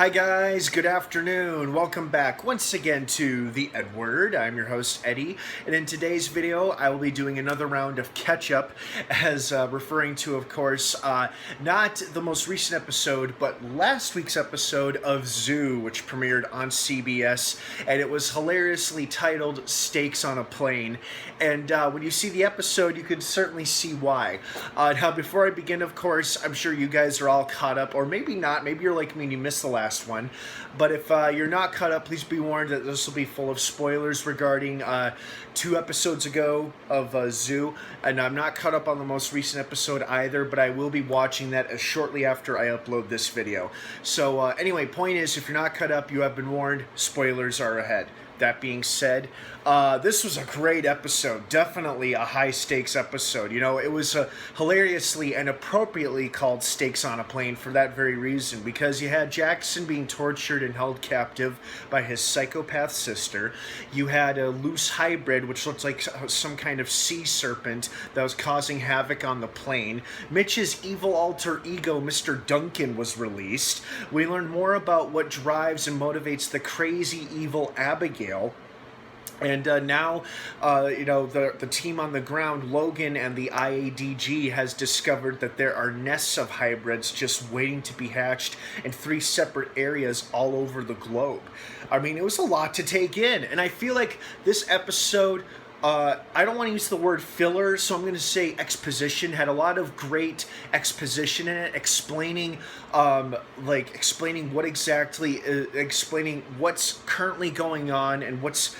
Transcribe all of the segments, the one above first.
Hi guys, good afternoon. Welcome back once again to the EdWord. I'm your host Eddie, and in today's video I will be doing another round of catch-up as referring to, of course, not the most recent episode, but last week's episode of Zoo, which premiered on CBS, and it was hilariously titled Stakes on a Plane. And when you see the episode, you can certainly see why. Now, before I begin, of course, I'm sure you guys are all caught up, or maybe not. Maybe you're like me and you missed the last one, but if you're not caught up, please be warned that this will be full of spoilers regarding 2 episodes ago of Zoo, and I'm not caught up on the most recent episode either, but I will be watching that shortly after I upload this video. So anyway, point is, if you're not caught up, you have been warned. Spoilers are ahead. That being said, this was a great episode, definitely a high-stakes episode. You know, it was hilariously and appropriately called Stakes on a Plane for that very reason, because you had Jackson being tortured and held captive by his psychopath sister. You had a loose hybrid, which looked like some kind of sea serpent that was causing havoc on the plane. Mitch's evil alter ego, Mr. Duncan, was released. We learned more about what drives and motivates the crazy, evil Abigail. And now, you know, the team on the ground, Logan and the IADG, has discovered that there are nests of hybrids just waiting to be hatched in 3 separate areas all over the globe. I mean, it was a lot to take in. And I feel like this episode, I don't want to use the word filler, so I'm going to say exposition. Had a lot of great exposition in it, explaining what exactly, explaining what's currently going on and what's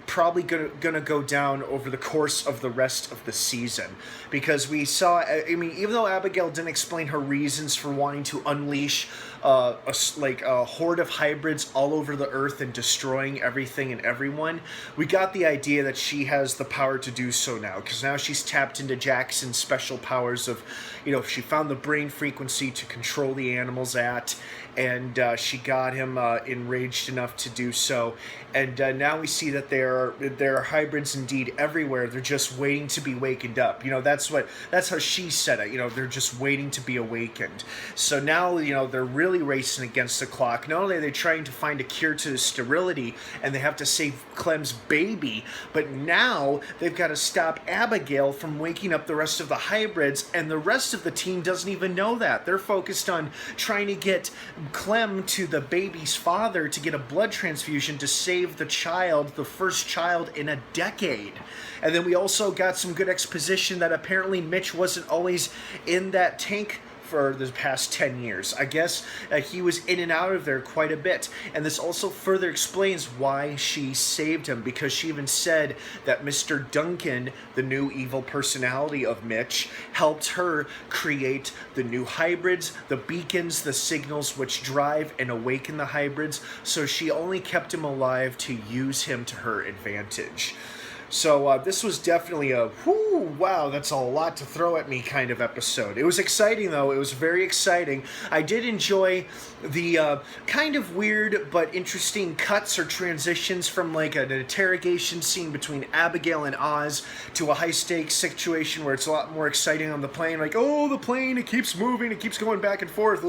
probably gonna go down over the course of the rest of the season. Because we saw, I mean, even though Abigail didn't explain her reasons for wanting to unleash a horde of hybrids all over the earth and destroying everything and everyone, we got the idea that she has the power to do so now, because now she's tapped into Jackson's special powers of, you know, she found the brain frequency to control the animals at, and she got him enraged enough to do so. And now we see that there are hybrids indeed everywhere. They're just waiting to be wakened up. You know, that's how she said it. You know, they're just waiting to be awakened. So now, you know, they're really racing against the clock. Not only are they trying to find a cure to sterility, and they have to save Clem's baby, but now they've got to stop Abigail from waking up the rest of the hybrids, and the rest of the team doesn't even know that. They're focused on trying to get Clem to the baby's father to get a blood transfusion to save the child, the first child in a decade. And then we also got some good exposition that apparently Mitch wasn't always in that tank for the past 10 years. I guess he was in and out of there quite a bit. And this also further explains why she saved him, because she even said that Mr. Duncan, the new evil personality of Mitch, helped her create the new hybrids, the beacons, the signals which drive and awaken the hybrids. So she only kept him alive to use him to her advantage. So this was definitely a, whoo, wow, that's a lot to throw at me kind of episode. It was exciting, though. It was very exciting. I did enjoy the kind of weird but interesting cuts or transitions from like an interrogation scene between Abigail and Oz to a high-stakes situation where it's a lot more exciting on the plane. Like, oh, the plane, it keeps moving, it keeps going back and forth.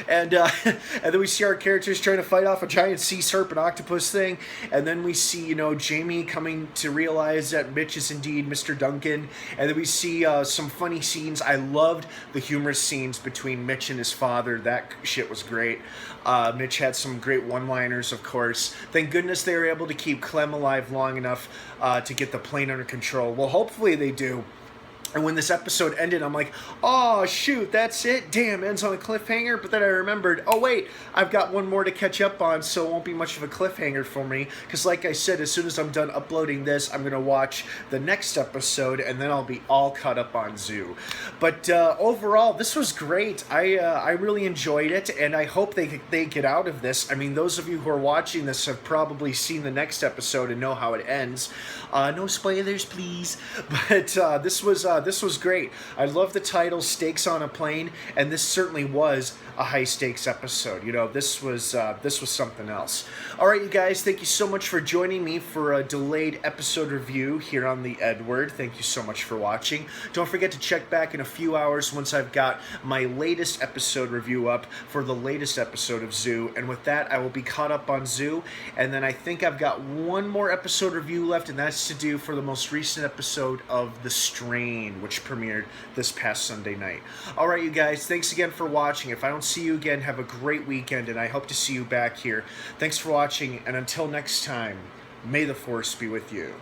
And then we see our characters trying to fight off a giant sea serpent octopus thing. And then we see, you know, Jamie coming to realize that Mitch is indeed Mr. Duncan, and then we see some funny scenes. I loved the humorous scenes between Mitch and his father. That shit was great. Mitch had some great one-liners, of course. Thank goodness they were able to keep Clem alive long enough to get the plane under control. Well, hopefully they do. And when this episode ended, I'm like, oh, shoot, that's it? Damn, ends on a cliffhanger? But then I remembered, oh, wait, I've got one more to catch up on, so it won't be much of a cliffhanger for me. Because like I said, as soon as I'm done uploading this, I'm going to watch the next episode, and then I'll be all caught up on Zoo. But overall, this was great. I really enjoyed it, and I hope they get out of this. I mean, those of you who are watching this have probably seen the next episode and know how it ends. No spoilers, please. But this was great. I love the title, Stakes on a Plane, and this certainly was a high stakes episode. You know, this was something else. All right, you guys, thank you so much for joining me for a delayed episode review here on the EdWord. Thank you so much for watching. Don't forget to check back in a few hours once I've got my latest episode review up for the latest episode of Zoo. And with that, I will be caught up on Zoo. And then I think I've got one more episode review left, and that's to do for the most recent episode of The Strain, which premiered this past Sunday night. All right, you guys, thanks again for watching. If I don't see you again, have a great weekend, and I hope to see you back here. Thanks for watching, and until next time, may the Force be with you.